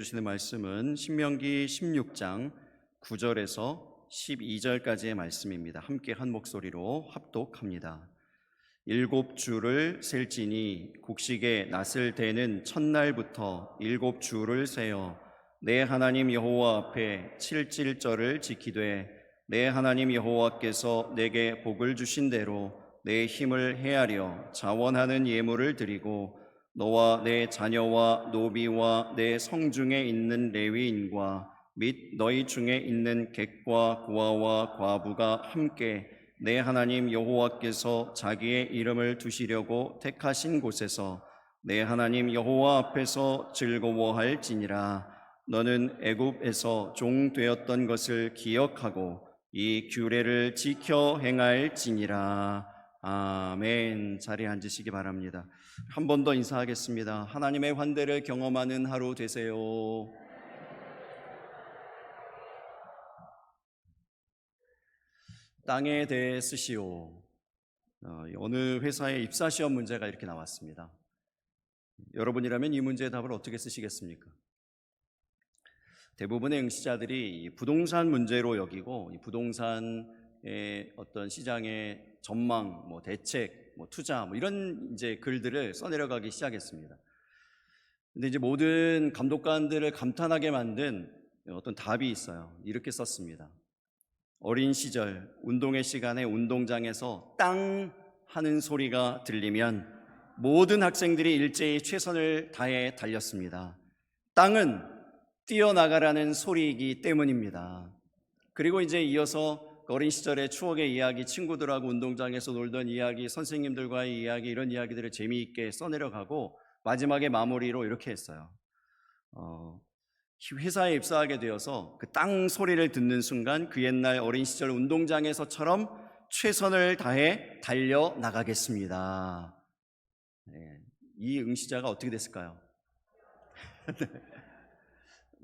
주시는 말씀은 신명기 16장 9절에서 12절까지의 말씀입니다. 함께 한 목소리로 합독합니다. 일곱 주를 셀지니 곡식의 낫을 대는 첫날부터 일곱 주를 세어 내 하나님 여호와 앞에 칠칠절을 지키되 내 하나님 여호와께서 내게 복을 주신 대로 내 힘을 헤아려 자원하는 예물을 드리고 너와 내 자녀와 노비와 내 성중에 있는 레위인과 및 너희 중에 있는 객과 고아와 과부가 함께 내 하나님 여호와께서 자기의 이름을 두시려고 택하신 곳에서 내 하나님 여호와 앞에서 즐거워할지니라. 너는 애굽에서 종 되었던 것을 기억하고 이 규례를 지켜 행할지니라. 아멘. 자리에 앉으시기 바랍니다. 한 번 더 인사하겠습니다. 하나님의 환대를 경험하는 하루 되세요. 땅에 대해 쓰시오. 어느 회사의 입사시험 문제가 이렇게 나왔습니다. 여러분이라면 이 문제의 답을 어떻게 쓰시겠습니까? 대부분의 응시자들이 부동산 문제로 여기고 이 부동산의 어떤 시장의 전망, 대책, 투자 이런 이제 글들을 써내려가기 시작했습니다. 근데 이제 모든 감독관들을 감탄하게 만든 어떤 답이 있어요. 이렇게 썼습니다. 어린 시절 운동회 시간에 운동장에서 땅 하는 소리가 들리면 모든 학생들이 일제히 최선을 다해 달렸습니다. 땅은 뛰어나가라는 소리이기 때문입니다. 그리고 이제 이어서 어린 시절의 추억의 이야기, 친구들하고 운동장에서 놀던 이야기, 선생님들과의 이야기, 이런 이야기들을 재미있게 써내려가고 마지막에 마무리로 이렇게 했어요. 회사에 입사하게 되어서 그 땅 소리를 듣는 순간 그 옛날 어린 시절 운동장에서처럼 최선을 다해 달려나가겠습니다. 이 응시자가 어떻게 됐을까요?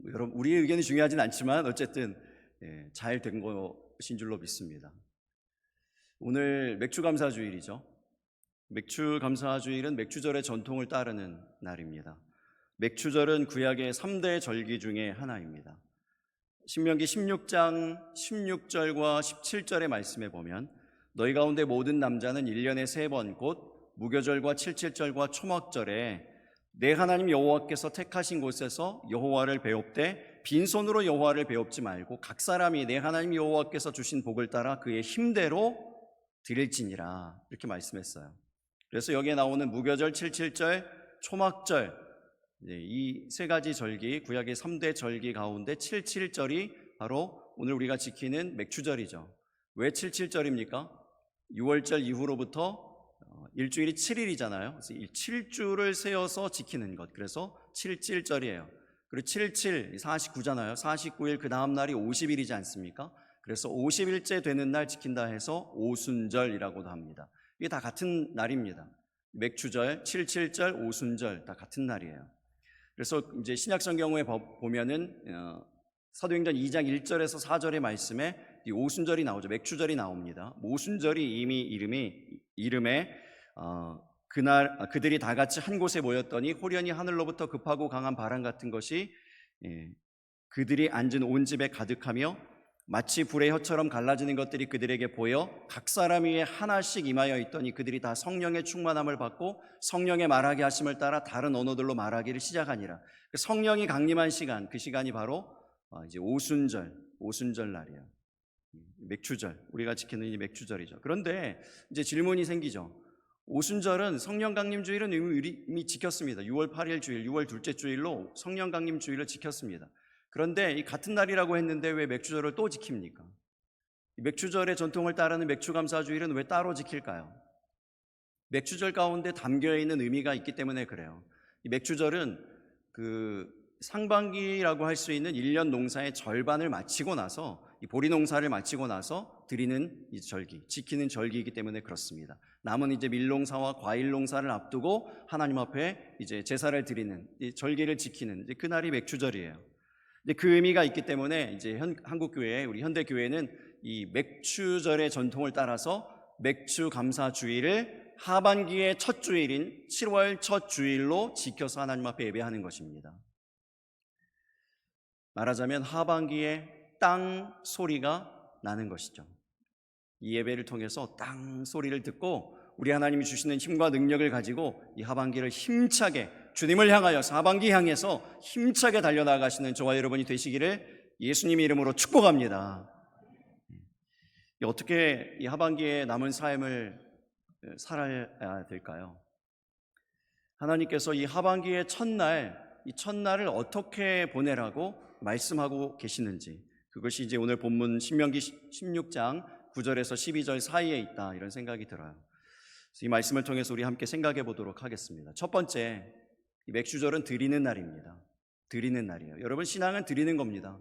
여러분, 우리의 의견이 중요하진 않지만 어쨌든 잘 된 것인 줄로 믿습니다. 오늘 맥주감사주일이죠. 맥주감사주일은 맥주절의 전통을 따르는 날입니다. 맥주절은 구약의 3대 절기 중에 하나입니다. 신명기 16장 16절과 17절의 말씀에 보면 너희 가운데 모든 남자는 1년에 3번 곧 무교절과 칠칠절과 초막절에 내 하나님 여호와께서 택하신 곳에서 여호와를 배웁되 빈손으로 여호와를 배웁지 말고 각 사람이 내 하나님 여호와께서 주신 복을 따라 그의 힘대로 드릴지니라, 이렇게 말씀했어요. 그래서 여기에 나오는 무교절, 칠칠절, 초막절, 이 세 가지 절기, 구약의 3대 절기 가운데 칠칠절이 바로 오늘 우리가 지키는 맥주절이죠. 왜 칠칠절입니까? 6월절 이후로부터 일주일이 7일이잖아요. 그래서 이 7주를 세어서 지키는 것, 그래서 칠칠절이에요. 그리고 77, 49잖아요. 49일 그 다음 날이 50일이지 않습니까? 그래서 50일째 되는 날 지킨다 해서 오순절이라고도 합니다. 이게 다 같은 날입니다. 맥주절, 칠칠절, 오순절 다 같은 날이에요. 그래서 이제 신약성경에 보면은 사도행전 2장 1절에서 4절의 말씀에 이 오순절이 나오죠. 맥주절이 나옵니다. 오순절이 이미 이름에 그들이 다 같이 한 곳에 모였더니 호련히 하늘로부터 급하고 강한 바람 같은 것이 그들이 앉은 온 집에 가득하며 마치 불의 혀처럼 갈라지는 것들이 그들에게 보여 각 사람 위에 하나씩 임하여 있더니 그들이 다 성령의 충만함을 받고 성령의 말하게 하심을 따라 다른 언어들로 말하기를 시작하니라. 성령이 강림한 시간, 그 시간이 바로 이제 오순절 날이에요. 맥주절, 우리가 지키는 이 맥주절이죠. 그런데 이제 질문이 생기죠. 오순절은 성령 강림 주일은 이미 지켰습니다. 6월 8일 주일, 6월 둘째 주일로 성령 강림 주일을 지켰습니다. 그런데 이 같은 날이라고 했는데 왜 맥주절을 또 지킵니까? 맥주절의 전통을 따르는 맥주감사주일은 왜 따로 지킬까요? 맥주절 가운데 담겨있는 의미가 있기 때문에 그래요. 이 맥주절은 그 상반기라고 할 수 있는 1년 농사의 절반을 마치고 나서, 이 보리 농사를 마치고 나서 드리는 이 절기, 지키는 절기이기 때문에 그렇습니다. 남은 이제 밀농사와 과일 농사를 앞두고 하나님 앞에 이제 제사를 드리는 이 절기를 지키는 이제 그날이 맥주절이에요. 이제 그 의미가 있기 때문에 이제 한국교회, 우리 현대교회는 이 맥주절의 전통을 따라서 맥주감사주일을 하반기의 첫 주일인 7월 첫 주일로 지켜서 하나님 앞에 예배하는 것입니다. 말하자면 하반기에 땅 소리가 나는 것이죠. 이 예배를 통해서 땅 소리를 듣고 우리 하나님이 주시는 힘과 능력을 가지고 이 하반기를 힘차게 주님을 향하여서 하반기 향해서 힘차게 달려나가시는 저와 여러분이 되시기를 예수님의 이름으로 축복합니다. 어떻게 이 하반기에 남은 삶을 살아야 될까요? 하나님께서 이 하반기의 이 첫날을 어떻게 보내라고 말씀하고 계시는지, 그것이 이제 오늘 본문 신명기 16장 9절에서 12절 사이에 있다, 이런 생각이 들어요. 그래서 이 말씀을 통해서 우리 함께 생각해 보도록 하겠습니다. 첫 번째, 이 맥주절은 드리는 날입니다. 드리는 날이에요. 여러분, 신앙은 드리는 겁니다.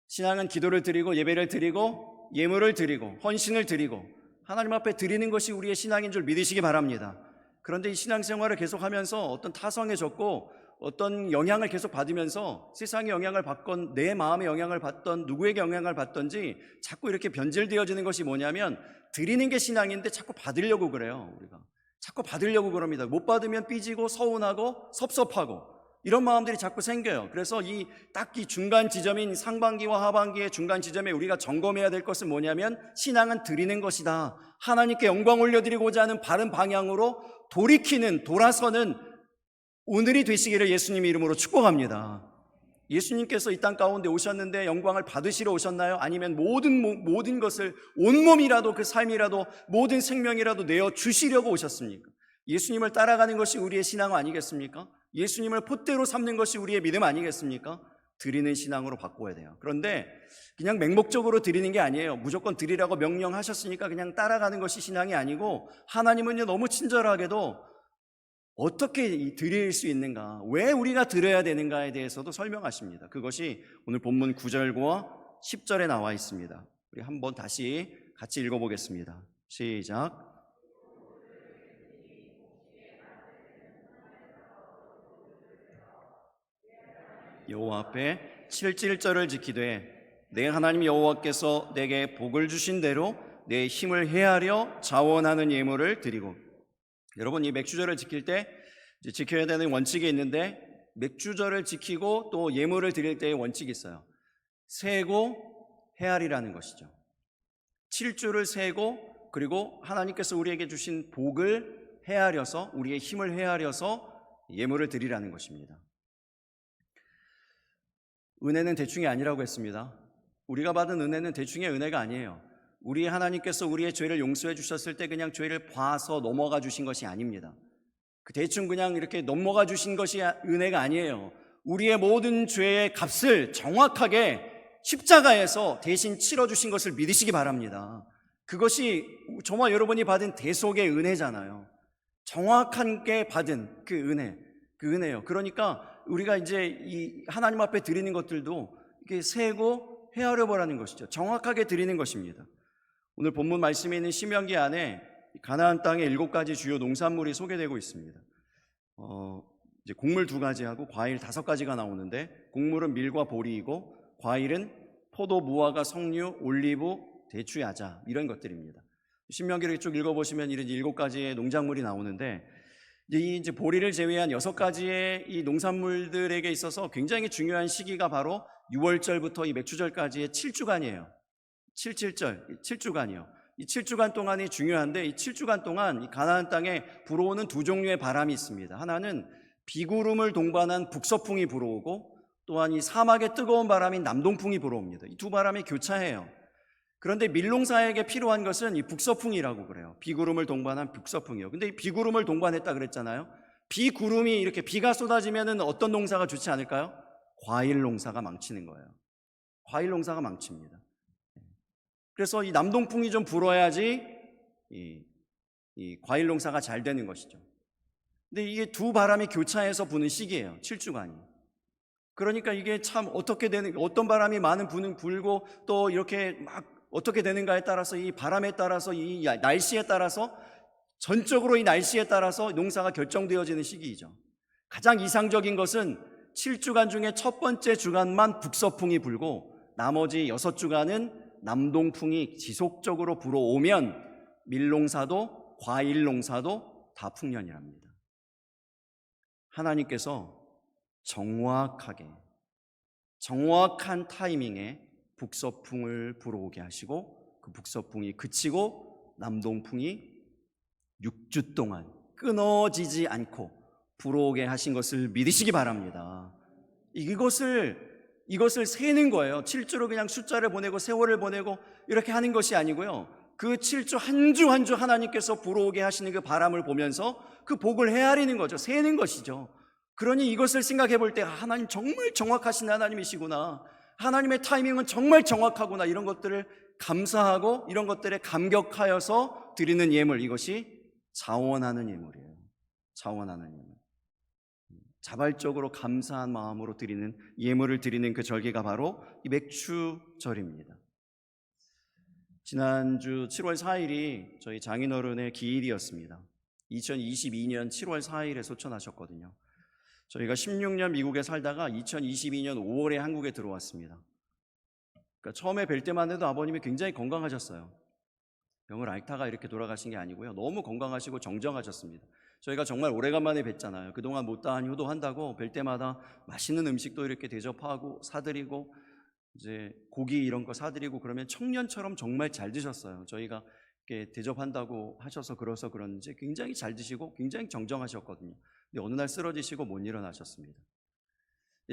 신앙은 기도를 드리고 예배를 드리고 예물을 드리고 헌신을 드리고 하나님 앞에 드리는 것이 우리의 신앙인 줄 믿으시기 바랍니다. 그런데 이 신앙생활을 계속하면서 어떤 타성에 젖고 어떤 영향을 계속 받으면서 세상의 영향을 받건 내 마음의 영향을 받던 누구에게 영향을 받던지 자꾸 이렇게 변질되어지는 것이 뭐냐면, 드리는 게 신앙인데 자꾸 받으려고 그래요. 우리가 자꾸 받으려고 그럽니다. 못 받으면 삐지고 서운하고 섭섭하고 이런 마음들이 자꾸 생겨요. 그래서 이 중간 지점인 상반기와 하반기의 중간 지점에 우리가 점검해야 될 것은 뭐냐면, 신앙은 드리는 것이다. 하나님께 영광 올려드리고자 하는 바른 방향으로 돌아서는 오늘이 되시기를 예수님의 이름으로 축복합니다. 예수님께서 이 땅 가운데 오셨는데 영광을 받으시러 오셨나요? 아니면 모든 것을, 온몸이라도, 그 삶이라도, 모든 생명이라도 내어 주시려고 오셨습니까? 예수님을 따라가는 것이 우리의 신앙 아니겠습니까? 예수님을 폿대로 삼는 것이 우리의 믿음 아니겠습니까? 드리는 신앙으로 바꿔야 돼요. 그런데 그냥 맹목적으로 드리는 게 아니에요. 무조건 드리라고 명령하셨으니까 그냥 따라가는 것이 신앙이 아니고, 하나님은요, 너무 친절하게도 어떻게 드릴 수 있는가, 왜 우리가 드려야 되는가에 대해서도 설명하십니다. 그것이 오늘 본문 9절과 10절에 나와 있습니다. 우리 한번 다시 같이 읽어보겠습니다. 시작. 여호와 앞에 7.1절을 지키되 내 하나님 여호와께서 내게 복을 주신 대로 내 힘을 헤아려 자원하는 예물을 드리고. 여러분, 이 맥주절을 지킬 때 이제 지켜야 되는 원칙이 있는데, 맥주절을 지키고 또 예물을 드릴 때의 원칙이 있어요. 세고 헤아리라는 것이죠. 7주를 세고, 그리고 하나님께서 우리에게 주신 복을 헤아려서, 우리의 힘을 헤아려서 예물을 드리라는 것입니다. 은혜는 대충이 아니라고 했습니다. 우리가 받은 은혜는 대충의 은혜가 아니에요. 우리 하나님께서 우리의 죄를 용서해 주셨을 때 그냥 죄를 봐서 넘어가 주신 것이 아닙니다. 대충 그냥 이렇게 넘어가 주신 것이 은혜가 아니에요. 우리의 모든 죄의 값을 정확하게 십자가에서 대신 치러주신 것을 믿으시기 바랍니다. 그것이 저와 여러분이 받은 대속의 은혜잖아요. 정확하게 받은 그 은혜예요. 그러니까 우리가 이제 이 하나님 앞에 드리는 것들도 이렇게 세고 헤아려 보라는 것이죠. 정확하게 드리는 것입니다. 오늘 본문 말씀에 있는 신명기 안에 가나안 땅의 7가지 주요 농산물이 소개되고 있습니다. 이제 곡물 2가지하고 과일 5가지가 나오는데, 곡물은 밀과 보리이고 과일은 포도, 무화과, 석류, 올리브, 대추, 야자, 이런 것들입니다. 신명기를 쭉 읽어보시면 이런 7가지의 농작물이 나오는데, 이제 보리를 제외한 6가지의 이 농산물들에게 있어서 굉장히 중요한 시기가 바로 6월절부터 이 맥주절까지의 7주간이에요. 7주간이요. 이 7주간 동안이 중요한데, 이 7주간 동안 이 가나안 땅에 불어오는 2종류의 바람이 있습니다. 하나는 비구름을 동반한 북서풍이 불어오고, 또한 이 사막의 뜨거운 바람인 남동풍이 불어옵니다. 이 두 바람이 교차해요. 그런데 밀농사에게 필요한 것은 이 북서풍이라고 그래요. 비구름을 동반한 북서풍이요. 근데 이 비구름을 동반했다 그랬잖아요. 비구름이 이렇게 비가 쏟아지면은 어떤 농사가 좋지 않을까요? 과일 농사가 망치는 거예요. 과일 농사가 망칩니다. 그래서 이 남동풍이 좀 불어야지 이 과일 농사가 잘 되는 것이죠. 근데 이게 두 바람이 교차해서 부는 시기예요. 7주간이. 그러니까 이게 참 어떤 바람이 많은 불고 또 이렇게 막 어떻게 되는가에 따라서, 이 바람에 따라서, 이 날씨에 따라서, 전적으로 이 날씨에 따라서 농사가 결정되어지는 시기이죠. 가장 이상적인 것은 7주간 중에 첫 번째 주간만 북서풍이 불고 나머지 6주간은 남동풍이 지속적으로 불어오면 밀농사도 과일 농사도 다 풍년이랍니다. 하나님께서 정확하게 정확한 타이밍에 북서풍을 불어오게 하시고 그 북서풍이 그치고 남동풍이 6주 동안 끊어지지 않고 불어오게 하신 것을 믿으시기 바랍니다. 이것을 세는 거예요. 7주로 그냥 숫자를 보내고 세월을 보내고 이렇게 하는 것이 아니고요. 그 7주 한 주 한 주 하나님께서 불어오게 하시는 그 바람을 보면서 그 복을 헤아리는 거죠. 세는 것이죠. 그러니 이것을 생각해 볼 때 하나님 정말 정확하신 하나님이시구나. 하나님의 타이밍은 정말 정확하구나. 이런 것들을 감사하고 이런 것들에 감격하여서 드리는 예물, 이것이 자원하는 예물이에요. 자원하는 예물. 자발적으로 감사한 마음으로 드리는 예물을 드리는 그 절기가 바로 이 맥추절입니다. 지난주 7월 4일이 저희 장인어른의 기일이었습니다. 2022년 7월 4일에 소천하셨거든요. 저희가 16년 미국에 살다가 2022년 5월에 한국에 들어왔습니다. 그러니까 처음에 뵐 때만 해도 아버님이 굉장히 건강하셨어요. 병을 앓다가 이렇게 돌아가신 게 아니고요. 너무 건강하시고 정정하셨습니다. 저희가 정말 오래간만에 뵀잖아요. 그동안 못다한 효도한다고 뵐 때마다 맛있는 음식도 이렇게 대접하고 사드리고 이제 고기 이런 거 사드리고 그러면 청년처럼 정말 잘 드셨어요. 저희가 이렇게 대접한다고 하셔서 그런지 굉장히 잘 드시고 굉장히 정정하셨거든요. 근데 어느 날 쓰러지시고 못 일어나셨습니다.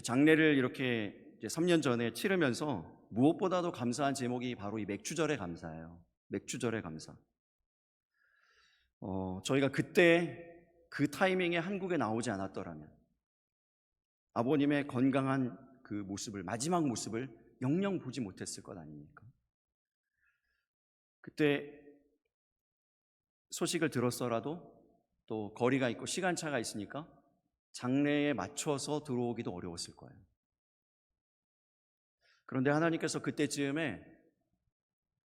장례를 이렇게 3년 전에 치르면서 무엇보다도 감사한 제목이 바로 이 맥추절의 감사예요. 맥추절의 감사. 저희가 그때 그 타이밍에 한국에 나오지 않았더라면 아버님의 건강한 그 모습을, 마지막 모습을 영영 보지 못했을 것 아닙니까? 그때 소식을 들었어라도 또 거리가 있고 시간차가 있으니까 장례에 맞춰서 들어오기도 어려웠을 거예요. 그런데 하나님께서 그때쯤에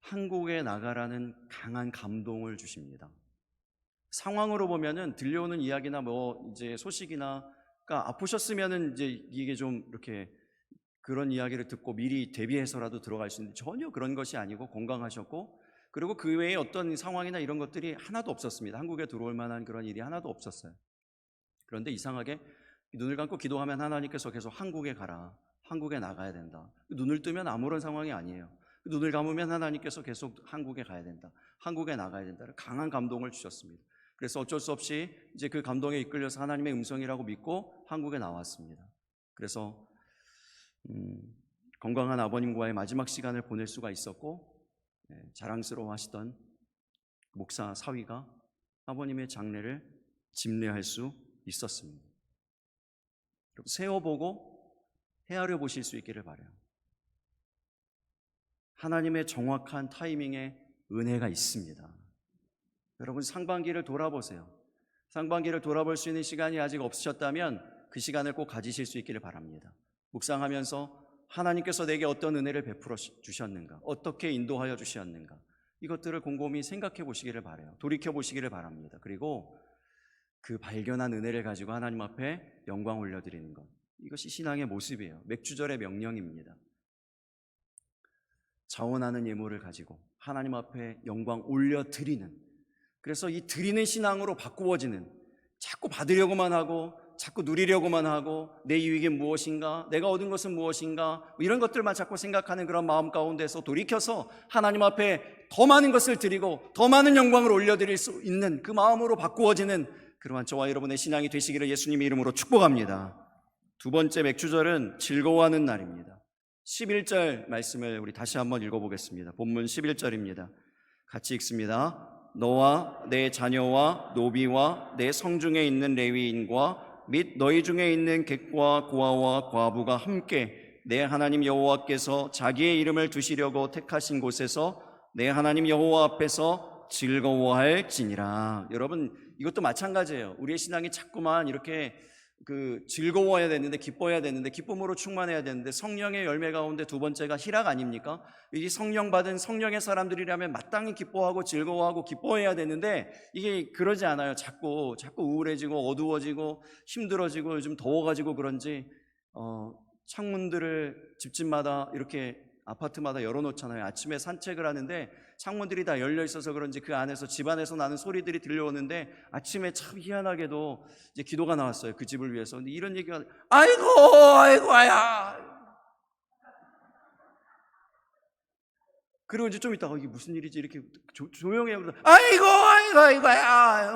한국에 나가라는 강한 감동을 주십니다. 상황으로 보면은 들려오는 이야기나 이제 소식이나가 아프셨으면은 이제 이게 좀 이렇게 그런 이야기를 듣고 미리 대비해서라도 들어갈 수 있는데 전혀 그런 것이 아니고 건강하셨고, 그리고 그 외에 어떤 상황이나 이런 것들이 하나도 없었습니다. 한국에 들어올 만한 그런 일이 하나도 없었어요. 그런데 이상하게 눈을 감고 기도하면 하나님께서 계속 한국에 가라, 한국에 나가야 된다. 눈을 뜨면 아무런 상황이 아니에요. 눈을 감으면 하나님께서 계속 한국에 가야 된다, 한국에 나가야 된다. 강한 감동을 주셨습니다. 그래서 어쩔 수 없이 이제 그 감동에 이끌려서 하나님의 음성이라고 믿고 한국에 나왔습니다. 그래서 건강한 아버님과의 마지막 시간을 보낼 수가 있었고, 자랑스러워하시던 목사 사위가 아버님의 장례를 집례할 수 있었습니다. 세어보고 헤아려 보실 수 있기를 바라요. 하나님의 정확한 타이밍에 은혜가 있습니다. 여러분, 상반기를 돌아보세요. 상반기를 돌아볼 수 있는 시간이 아직 없으셨다면 그 시간을 꼭 가지실 수 있기를 바랍니다. 묵상하면서 하나님께서 내게 어떤 은혜를 베풀어 주셨는가, 어떻게 인도하여 주셨는가, 이것들을 곰곰이 생각해 보시기를 바라요. 돌이켜 보시기를 바랍니다. 그리고 그 발견한 은혜를 가지고 하나님 앞에 영광 올려드리는 것, 이것이 신앙의 모습이에요. 맥주절의 명령입니다. 자원하는 예물을 가지고 하나님 앞에 영광 올려드리는, 그래서 이 드리는 신앙으로 바꾸어지는, 자꾸 받으려고만 하고 자꾸 누리려고만 하고 내 유익이 무엇인가, 내가 얻은 것은 무엇인가, 이런 것들만 자꾸 생각하는 그런 마음 가운데서 돌이켜서 하나님 앞에 더 많은 것을 드리고 더 많은 영광을 올려드릴 수 있는 그 마음으로 바꾸어지는 그러한 저와 여러분의 신앙이 되시기를 예수님의 이름으로 축복합니다. 두 번째 맥주절은 즐거워하는 날입니다. 11절 말씀을 우리 다시 한번 읽어보겠습니다. 본문 11절입니다. 같이 읽습니다. 너와 내 자녀와 노비와 내 성중에 있는 레위인과 및 너희 중에 있는 객과 고아와 과부가 함께 내 하나님 여호와께서 자기의 이름을 두시려고 택하신 곳에서 내 하나님 여호와 앞에서 즐거워할지니라. 여러분, 이것도 마찬가지예요. 우리의 신앙이 자꾸만 이렇게 즐거워야 되는데, 기뻐해야 되는데, 기쁨으로 충만해야 되는데, 성령의 열매 가운데 두 번째가 희락 아닙니까? 이 성령 받은 성령의 사람들이라면 마땅히 기뻐하고 즐거워하고 기뻐해야 되는데, 이게 그러지 않아요. 자꾸 우울해지고 어두워지고 힘들어지고 요즘 더워가지고 그런지 창문들을 집집마다 이렇게 아파트마다 열어놓잖아요. 아침에 산책을 하는데 창문들이 다 열려 있어서 그런지 그 안에서, 집 안에서 나는 소리들이 들려오는데, 아침에 참 희한하게도 이제 기도가 나왔어요. 그 집을 위해서. 근데 이런 얘기가, 아이고 아야, 그리고 이제 좀 있다가 이게 무슨 일이지 이렇게 조용히 하고 아이고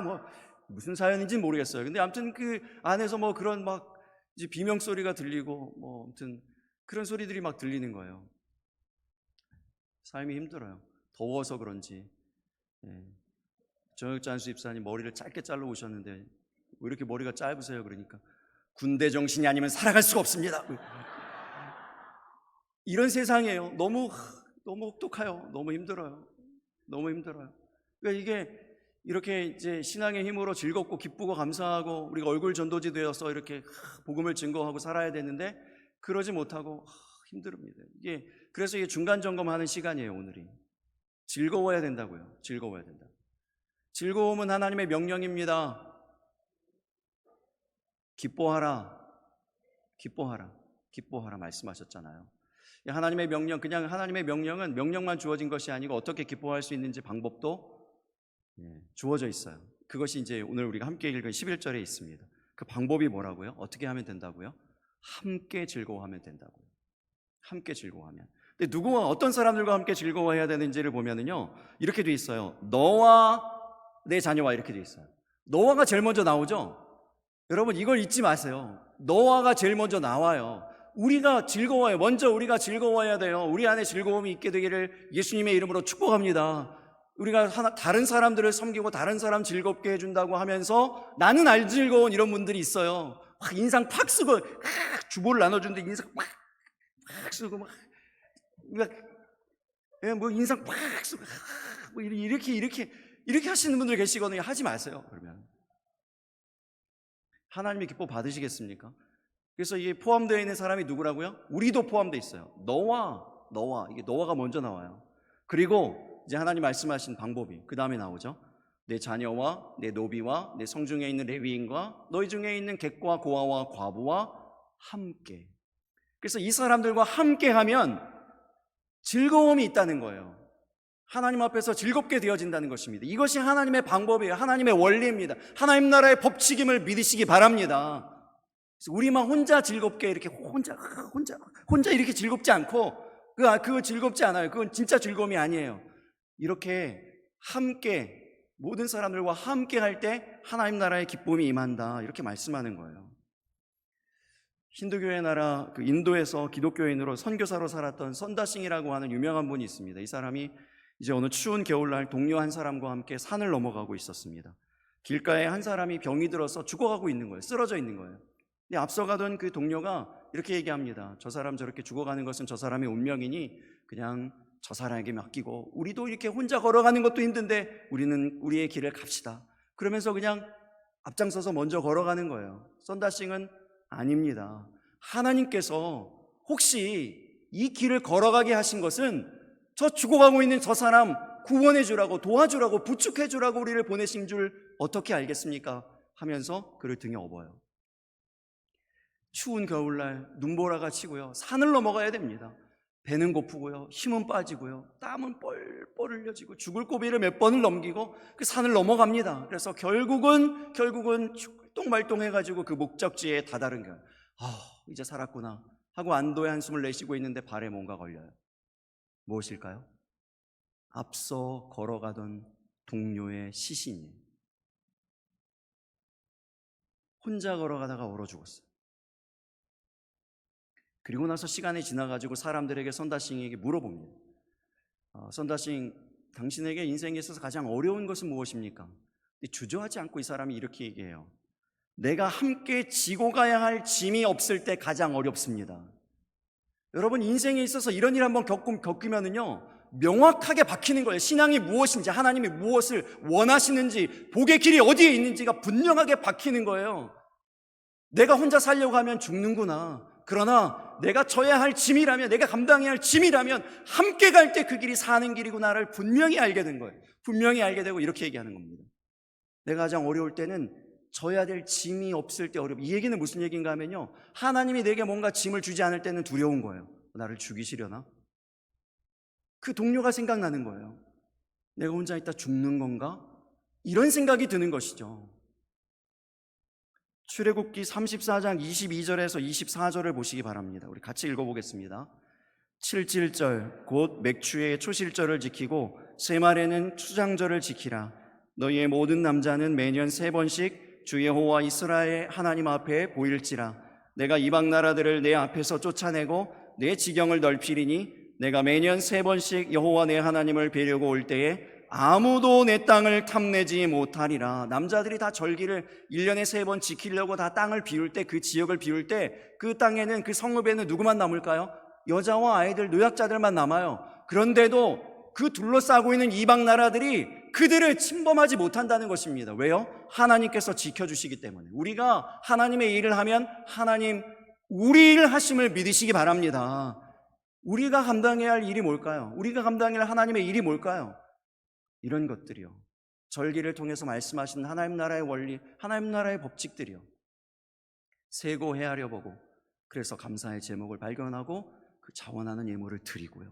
뭐 무슨 사연인지는 모르겠어요. 근데 아무튼 그 안에서 뭐 그런 막 이제 비명 소리가 들리고 뭐 아무튼 그런 소리들이 막 들리는 거예요. 삶이 힘들어요. 더워서 그런지. 정혁찬수 집사님 머리를 짧게 잘라 오셨는데 왜 이렇게 머리가 짧으세요? 그러니까 군대 정신이 아니면 살아갈 수가 없습니다. 이런 세상이에요. 너무 혹독해요. 너무 힘들어요. 너무 힘들어요. 그러니까 이게 이렇게 이제 신앙의 힘으로 즐겁고 기쁘고 감사하고 우리가 얼굴 전도지 되어서 이렇게 복음을 증거하고 살아야 되는데 그러지 못하고 힘듭니다. 이게 그래서 이게 중간 점검하는 시간이에요. 오늘이 즐거워야 된다고요. 즐거워야 된다. 즐거움은 하나님의 명령입니다. 기뻐하라, 기뻐하라, 기뻐하라 말씀하셨잖아요. 하나님의 명령, 그냥 하나님의 명령은 명령만 주어진 것이 아니고 어떻게 기뻐할 수 있는지 방법도 주어져 있어요. 그것이 이제 오늘 우리가 함께 읽은 11절에 있습니다. 그 방법이 뭐라고요? 어떻게 하면 된다고요? 함께 즐거워하면 된다고요. 함께 즐거워하면. 근데 누구와 어떤 사람들과 함께 즐거워해야 되는지를 보면은요, 이렇게 돼 있어요. 너와 내 자녀와 이렇게 돼 있어요. 너와가 제일 먼저 나오죠? 여러분 이걸 잊지 마세요. 너와가 제일 먼저 나와요. 우리가 즐거워요. 먼저 우리가 즐거워해야 돼요. 우리 안에 즐거움이 있게 되기를 예수님의 이름으로 축복합니다. 우리가 다른 사람들을 섬기고 다른 사람 즐겁게 해준다고 하면서 나는 안 즐거운 이런 분들이 있어요. 인상 팍 쓰고 주보를 나눠주는데 인상 팍 쓰고 막 뭐 인상 팍 쓰고 뭐 이렇게 하시는 분들 계시거든요. 하지 마세요. 그러면 하나님이 기뻐 받으시겠습니까? 그래서 이게 포함되어 있는 사람이 누구라고요? 우리도 포함되어 있어요. 너와 이게 너와가 먼저 나와요. 그리고 이제 하나님 말씀하신 방법이 그 다음에 나오죠. 내 자녀와 내 노비와 내 성중에 있는 레위인과 너희 중에 있는 객과 고아와 과부와 함께. 그래서 이 사람들과 함께 하면 즐거움이 있다는 거예요. 하나님 앞에서 즐겁게 되어진다는 것입니다. 이것이 하나님의 방법이에요. 하나님의 원리입니다. 하나님 나라의 법칙임을 믿으시기 바랍니다. 그래서 우리만 혼자 즐겁게 이렇게 혼자 이렇게 즐겁지 않고 그거 즐겁지 않아요. 그건 진짜 즐거움이 아니에요. 이렇게 함께 모든 사람들과 함께 할 때 하나님 나라의 기쁨이 임한다. 이렇게 말씀하는 거예요. 힌두교의 나라 그 인도에서 기독교인으로 선교사로 살았던 선다싱이라고 하는 유명한 분이 있습니다. 이 사람이 이제 어느 추운 겨울날 동료 한 사람과 함께 산을 넘어가고 있었습니다. 길가에 한 사람이 병이 들어서 죽어가고 있는 거예요. 쓰러져 있는 거예요. 근데 앞서가던 그 동료가 이렇게 얘기합니다. 저 사람 저렇게 죽어가는 것은 저 사람의 운명이니 그냥 저 사람에게 맡기고 우리도 이렇게 혼자 걸어가는 것도 힘든데 우리는 우리의 길을 갑시다. 그러면서 그냥 앞장서서 먼저 걸어가는 거예요. 선다싱은 아닙니다. 하나님께서 혹시 이 길을 걸어가게 하신 것은 저 죽어가고 있는 저 사람 구원해 주라고 도와주라고 부축해 주라고 우리를 보내신 줄 어떻게 알겠습니까? 하면서 그를 등에 업어요. 추운 겨울날 눈보라가 치고요. 산을 넘어가야 됩니다. 배는 고프고요. 힘은 빠지고요. 땀은 뻘뻘 흘려지고 죽을 고비를 몇 번을 넘기고 그 산을 넘어갑니다. 그래서 결국은 똥말똥해가지고 그 목적지에 다다른 거예요. 이제 살았구나 하고 안도의 한숨을 내쉬고 있는데 발에 뭔가 걸려요. 무엇일까요? 앞서 걸어가던 동료의 시신이에요. 혼자 걸어가다가 얼어 죽었어요. 그리고 나서 시간이 지나가지고 사람들에게 선다싱에게 물어봅니다. 선다싱, 당신에게 인생에 있어서 가장 어려운 것은 무엇입니까? 주저하지 않고 이 사람이 이렇게 얘기해요. 내가 함께 지고 가야 할 짐이 없을 때 가장 어렵습니다. 여러분 인생에 있어서 이런 일 한번 겪으면은요 명확하게 박히는 거예요. 신앙이 무엇인지, 하나님이 무엇을 원하시는지, 복의 길이 어디에 있는지가 분명하게 박히는 거예요. 내가 혼자 살려고 하면 죽는구나. 그러나 내가 져야 할 짐이라면, 내가 감당해야 할 짐이라면 함께 갈 때 그 길이 사는 길이구나를 분명히 알게 된 거예요. 분명히 알게 되고 이렇게 얘기하는 겁니다. 내가 가장 어려울 때는 져야 될 짐이 없을 때 어렵고, 이 얘기는 무슨 얘기인가 하면요, 하나님이 내게 뭔가 짐을 주지 않을 때는 두려운 거예요. 나를 죽이시려나? 그 동료가 생각나는 거예요. 내가 혼자 있다 죽는 건가? 이런 생각이 드는 것이죠. 출애굽기 34장 22절에서 24절을 보시기 바랍니다. 우리 같이 읽어보겠습니다. 칠칠절 곧 맥추의 초실절을 지키고 세말에는 추장절을 지키라. 너희의 모든 남자는 매년 3번씩 주 여호와 이스라엘 하나님 앞에 보일지라. 내가 이방 나라들을 내 앞에서 쫓아내고 내 지경을 넓히리니 내가 매년 3번씩 여호와 내 하나님을 뵈려고 올 때에 아무도 내 땅을 탐내지 못하리라. 남자들이 다 절기를 1년에 3번 지키려고 다 땅을 비울 때, 그 지역을 비울 때 그 땅에는, 그 성읍에는 누구만 남을까요? 여자와 아이들, 노약자들만 남아요. 그런데도 그 둘러싸고 있는 이방 나라들이 그들을 침범하지 못한다는 것입니다. 왜요? 하나님께서 지켜주시기 때문에. 우리가 하나님의 일을 하면 하나님 우리 일 하심을 믿으시기 바랍니다. 우리가 감당해야 할 일이 뭘까요? 우리가 감당해야 할 하나님의 일이 뭘까요? 이런 것들이요, 절기를 통해서 말씀하시는 하나님 나라의 원리, 하나님 나라의 법칙들이요, 세고 헤아려 보고, 그래서 감사의 제목을 발견하고 그 자원하는 예물을 드리고요,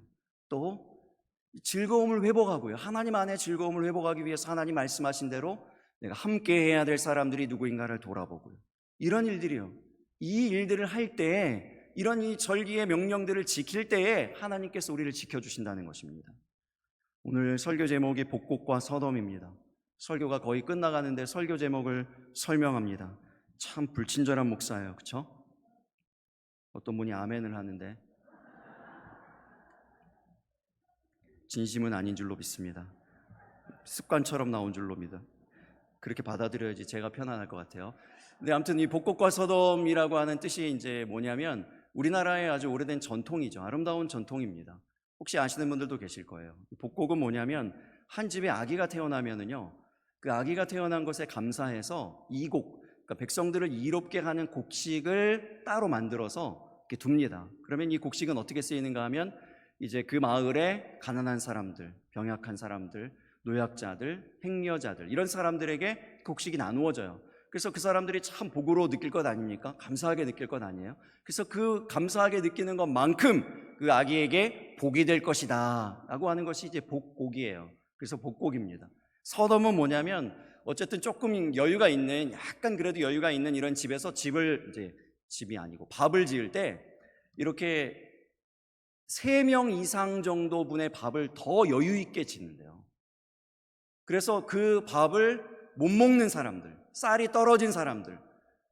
또 즐거움을 회복하고요, 하나님 안에 즐거움을 회복하기 위해서 하나님 말씀하신 대로 내가 함께 해야 될 사람들이 누구인가를 돌아보고요, 이런 일들이요, 이 일들을 할 때에, 이런 이 절기의 명령들을 지킬 때에 하나님께서 우리를 지켜주신다는 것입니다. 오늘 설교 제목이 복곡과 서dom입니다. 설교가 거의 끝나가는데 설교 제목을 설명합니다. 참 불친절한 목사예요, 그렇죠? 어떤 분이 아멘을 하는데 진심은 아닌 줄로 믿습니다. 습관처럼 나온 줄로 믿어. 그렇게 받아들여야지 제가 편안할 것 같아요. 근데 아무튼 이 복곡과 서dom이라고 하는 뜻이 이제 뭐냐면 우리나라의 아주 오래된 전통이죠. 아름다운 전통입니다. 혹시 아시는 분들도 계실 거예요. 복곡은 뭐냐면 한 집에 아기가 태어나면은요, 그 아기가 태어난 것에 감사해서 이곡, 그러니까 백성들을 이롭게 하는 곡식을 따로 만들어서 이렇게 둡니다. 그러면 이 곡식은 어떻게 쓰이는가 하면 이제 그 마을에 가난한 사람들, 병약한 사람들, 노약자들, 행여자들, 이런 사람들에게 곡식이 나누어져요. 그래서 그 사람들이 참 복으로 느낄 것 아닙니까? 감사하게 느낄 것 아니에요? 그래서 그 감사하게 느끼는 것만큼 그 아기에게 복이 될 것이다 라고 하는 것이 이제 복곡이에요. 그래서 복곡입니다. 서dom은 뭐냐면 어쨌든 조금 여유가 있는, 약간 그래도 여유가 있는 이런 집에서 집이 아니고 밥을 지을 때 이렇게 3명 이상 정도 분의 밥을 더 여유 있게 짓는데요. 그래서 그 밥을 못 먹는 사람들, 쌀이 떨어진 사람들,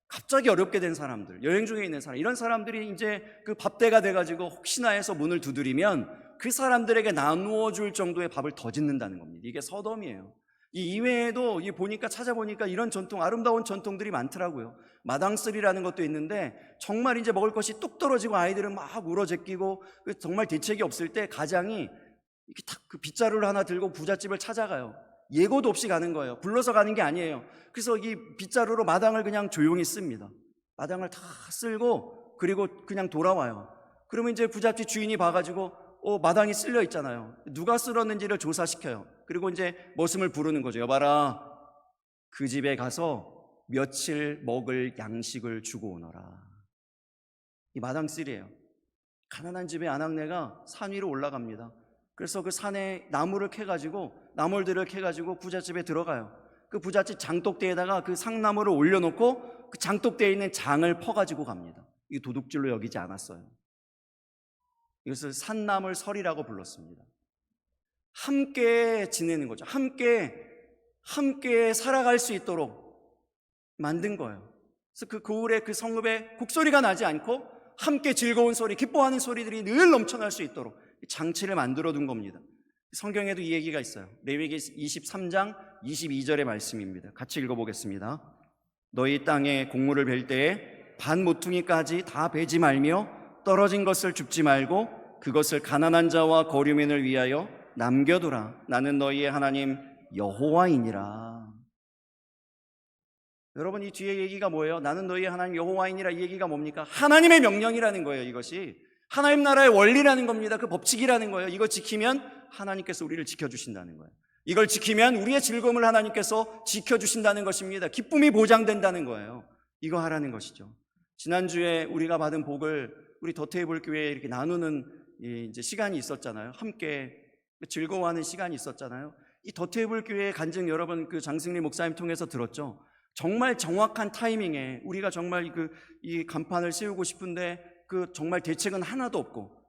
갑자기 어렵게 된 사람들, 여행 중에 있는 사람, 이런 사람들이 이제 그 밥대가 돼가지고 혹시나 해서 문을 두드리면 그 사람들에게 나누어 줄 정도의 밥을 더 짓는다는 겁니다. 이게 서dom이에요. 이 이외에도 찾아보니까 이런 전통, 아름다운 전통들이 많더라고요. 마당쓸이라는 것도 있는데 정말 이제 먹을 것이 뚝 떨어지고 아이들은 막 울어 제끼고 정말 대책이 없을 때 가장이 이렇게 탁 그 빗자루를 하나 들고 부잣집을 찾아가요. 예고도 없이 가는 거예요. 불러서 가는 게 아니에요. 그래서 이 빗자루로 마당을 그냥 조용히 씁니다. 마당을 다 쓸고 그리고 그냥 돌아와요. 그러면 이제 부잣집 주인이 봐가지고 마당이 쓸려 있잖아요. 누가 쓸었는지를 조사시켜요. 그리고 이제 머슴을 부르는 거죠. 여봐라, 그 집에 가서 며칠 먹을 양식을 주고 오너라. 이 마당쓸이에요. 가난한 집의 아낙네가 산 위로 올라갑니다. 그래서 그 산에 나물들을 캐가지고 부잣집에 들어가요. 그 부잣집 장독대에다가 그 상나무를 올려놓고 그 장독대에 있는 장을 퍼가지고 갑니다. 이 도둑질로 여기지 않았어요. 이것을 산나물설이라고 불렀습니다. 함께 지내는 거죠. 함께 살아갈 수 있도록 만든 거예요. 그래서 그 고을의 그 성읍에 곡소리가 나지 않고 함께 즐거운 소리, 기뻐하는 소리들이 늘 넘쳐날 수 있도록 장치를 만들어 둔 겁니다. 성경에도 이 얘기가 있어요. 레위기 23장 22절의 말씀입니다. 같이 읽어보겠습니다. 너희 땅에 곡물을 벨 때에 반 모퉁이까지 다 베지 말며 떨어진 것을 줍지 말고 그것을 가난한 자와 거류민을 위하여 남겨두라. 나는 너희의 하나님 여호와이니라. 여러분, 이 뒤에 얘기가 뭐예요? 나는 너희의 하나님 여호와이니라. 이 얘기가 뭡니까? 하나님의 명령이라는 거예요. 이것이 하나님 나라의 원리라는 겁니다. 그 법칙이라는 거예요. 이거 지키면 하나님께서 우리를 지켜주신다는 거예요. 이걸 지키면 우리의 즐거움을 하나님께서 지켜주신다는 것입니다. 기쁨이 보장된다는 거예요. 이거 하라는 것이죠. 지난주에 우리가 받은 복을 우리 더테이블 교회에 이렇게 나누는 이제 시간이 있었잖아요. 함께 즐거워하는 시간이 있었잖아요. 이 더테이블 교회의 간증 여러분 그 장승리 목사님 통해서 들었죠. 정말 정확한 타이밍에 우리가 정말 이 간판을 세우고 싶은데 그 정말 대책은 하나도 없고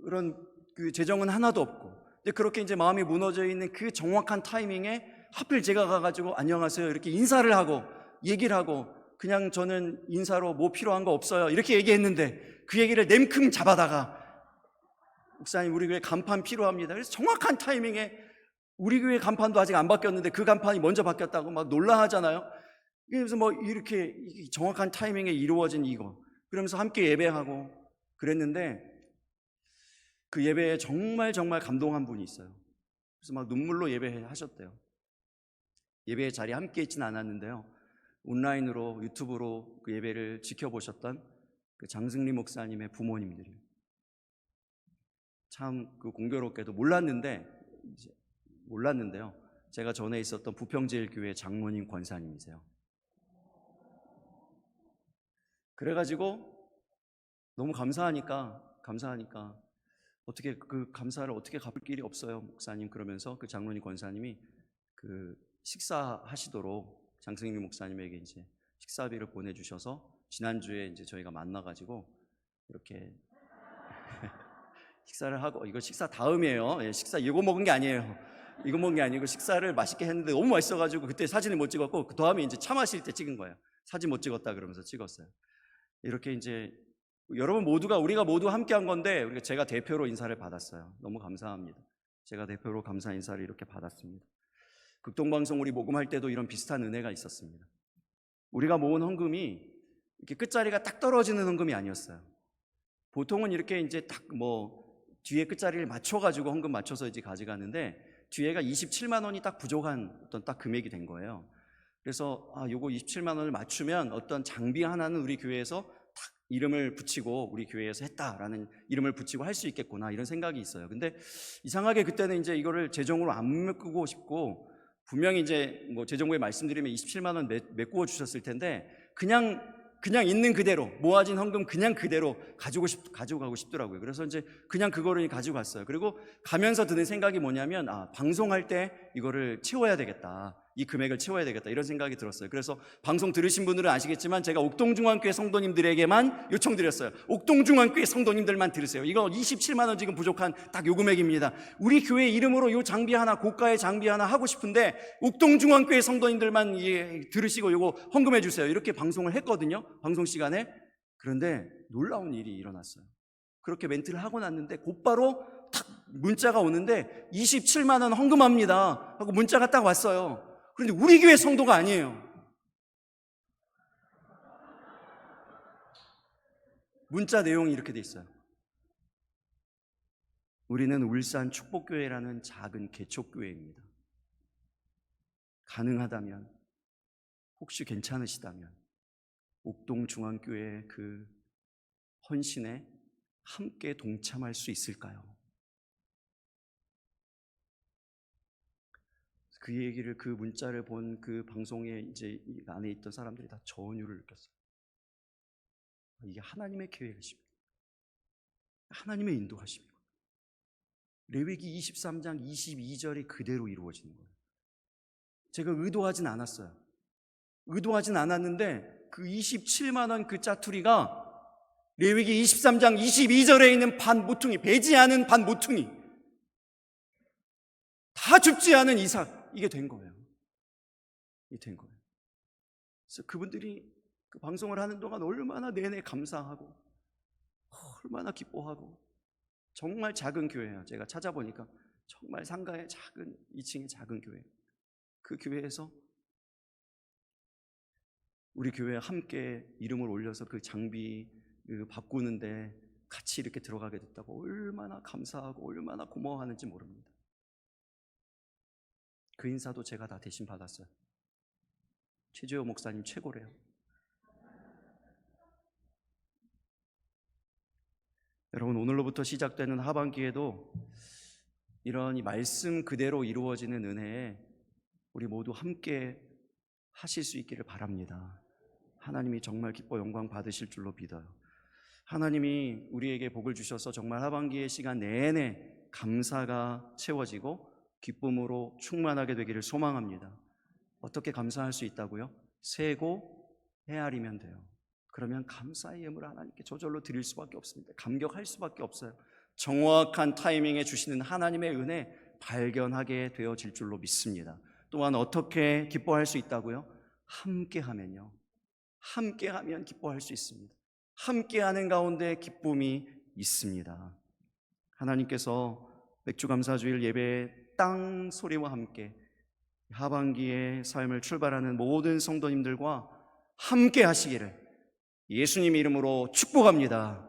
그런 그 재정은 하나도 없고, 근데 그렇게 이제 마음이 무너져 있는 그 정확한 타이밍에 하필 제가 가가지고 안녕하세요 이렇게 인사를 하고 얘기를 하고, 그냥 저는 인사로 뭐 필요한 거 없어요 이렇게 얘기했는데 그 얘기를 냉큼 잡아다가 목사님 우리 교회 간판 필요합니다. 그래서 정확한 타이밍에 우리 교회 간판도 아직 안 바뀌었는데 그 간판이 먼저 바뀌었다고 막 놀라하잖아요. 그래서 뭐 이렇게 정확한 타이밍에 이루어진 이거, 그러면서 함께 예배하고 그랬는데 그 예배에 정말 감동한 분이 있어요. 그래서 막 눈물로 예배하셨대요. 예배의 자리에 함께 있지는 않았는데요, 온라인으로 유튜브로 그 예배를 지켜보셨던 그 장승리 목사님의 부모님들이 참 그 공교롭게도 몰랐는데요, 제가 전에 있었던 부평제일교회 장로님 권사님이세요. 그래가지고 너무 감사하니까 어떻게 그 감사를 어떻게 갚을 길이 없어요 목사님, 그러면서 그 장로님 권사님이 그 식사하시도록 장승리 목사님에게 이제 식사비를 보내주셔서 지난주에 이제 저희가 만나가지고 이렇게 식사를 하고, 이거 식사 다음이에요. 예, 식사 이거 먹은 게 아니에요. 이거 먹은 게 아니고 식사를 맛있게 했는데 너무 맛있어가지고 그때 사진을 못 찍었고 그 다음에 이제 차 마실 때 찍은 거예요. 사진 못 찍었다 그러면서 찍었어요. 이렇게 이제 여러분 모두가, 우리가 모두 함께 한 건데 제가 대표로 인사를 받았어요. 너무 감사합니다. 제가 대표로 감사 인사를 이렇게 받았습니다. 극동방송 우리 모금할 때도 이런 비슷한 은혜가 있었습니다. 우리가 모은 헌금이 이렇게 끝자리가 딱 떨어지는 헌금이 아니었어요. 보통은 이렇게 이제 딱 뭐 뒤에 끝자리를 맞춰가지고 헌금 맞춰서 이제 가져가는데 뒤에가 27만 원이 딱 부족한 어떤 딱 금액이 된 거예요. 그래서 요거 27만 원을 맞추면 어떤 장비 하나는 우리 교회에서 딱 이름을 붙이고 우리 교회에서 했다라는 이름을 붙이고 할 수 있겠구나, 이런 생각이 있어요. 근데 이상하게 그때는 이제 이거를 재정으로 안 메꾸고 싶고, 분명히 이제 뭐 재정부에 말씀드리면 27만 원 메꾸어 주셨을 텐데 그냥 있는 그대로 모아진 헌금 그냥 그대로 가지고 가고 싶더라고요. 그래서 이제 그냥 그거를 가지고 갔어요. 그리고 가면서 드는 생각이 뭐냐면 방송할 때 이거를 채워야 되겠다, 이 금액을 채워야 되겠다, 이런 생각이 들었어요. 그래서 방송 들으신 분들은 아시겠지만 제가 옥동중앙교회 성도님들에게만 요청드렸어요. 옥동중앙교회 성도님들만 들으세요. 이거 27만 원 지금 부족한 딱 요 금액입니다. 우리 교회 이름으로 요 장비 하나, 고가의 장비 하나 하고 싶은데 옥동중앙교회 성도님들만 들으시고 요거 헌금해 주세요, 이렇게 방송을 했거든요, 방송 시간에. 그런데 놀라운 일이 일어났어요. 그렇게 멘트를 하고 났는데 곧바로 탁 문자가 오는데 27만 원 헌금합니다 하고 문자가 딱 왔어요. 그런데 우리 교회 성도가 아니에요. 문자 내용이 이렇게 돼 있어요. 우리는 울산 축복교회라는 작은 개척교회입니다. 가능하다면, 혹시 괜찮으시다면 옥동중앙교회의 그 헌신에 함께 동참할 수 있을까요? 그 얘기를, 그 문자를 본 그 방송에 이제 안에 있던 사람들이 다 전율을 느꼈어요. 이게 하나님의 계획이십니다. 하나님의 인도하십니다. 레위기 23장 22절이 그대로 이루어지는 거예요. 제가 의도하진 않았어요. 의도하진 않았는데 그 27만 원 그 짜투리가 레위기 23장 22절에 있는 반 모퉁이, 배지 않은 반 모퉁이, 다 줍지 않은 이삭, 이게 된 거예요. 이게 된 거예요. 그래서 그분들이 그 방송을 하는 동안 얼마나 내내 감사하고 얼마나 기뻐하고, 정말 작은 교회예요. 제가 찾아보니까 정말 상가의 작은 2층의 작은 교회, 그 교회에서 우리 교회에 함께 이름을 올려서 그 장비 바꾸는데 같이 이렇게 들어가게 됐다고 얼마나 감사하고 얼마나 고마워하는지 모릅니다. 그 인사도 제가 다 대신 받았어요. 최재호 목사님 최고래요. 여러분, 오늘로부터 시작되는 하반기에도 이런 이 말씀 그대로 이루어지는 은혜에 우리 모두 함께 하실 수 있기를 바랍니다. 하나님이 정말 기뻐 영광 받으실 줄로 믿어요. 하나님이 우리에게 복을 주셔서 정말 하반기의 시간 내내 감사가 채워지고 기쁨으로 충만하게 되기를 소망합니다. 어떻게 감사할 수 있다고요? 세고 헤아리면 돼요. 그러면 감사의 예물을 하나님께 저절로 드릴 수밖에 없습니다. 감격할 수밖에 없어요. 정확한 타이밍에 주시는 하나님의 은혜 발견하게 되어질 줄로 믿습니다. 또한 어떻게 기뻐할 수 있다고요? 함께하면요. 함께하면 기뻐할 수 있습니다. 함께하는 가운데 기쁨이 있습니다. 하나님께서 맥주감사주일 예배의 땅 소리와 함께 하반기의 삶을 출발하는 모든 성도님들과 함께 하시기를 예수님 이름으로 축복합니다.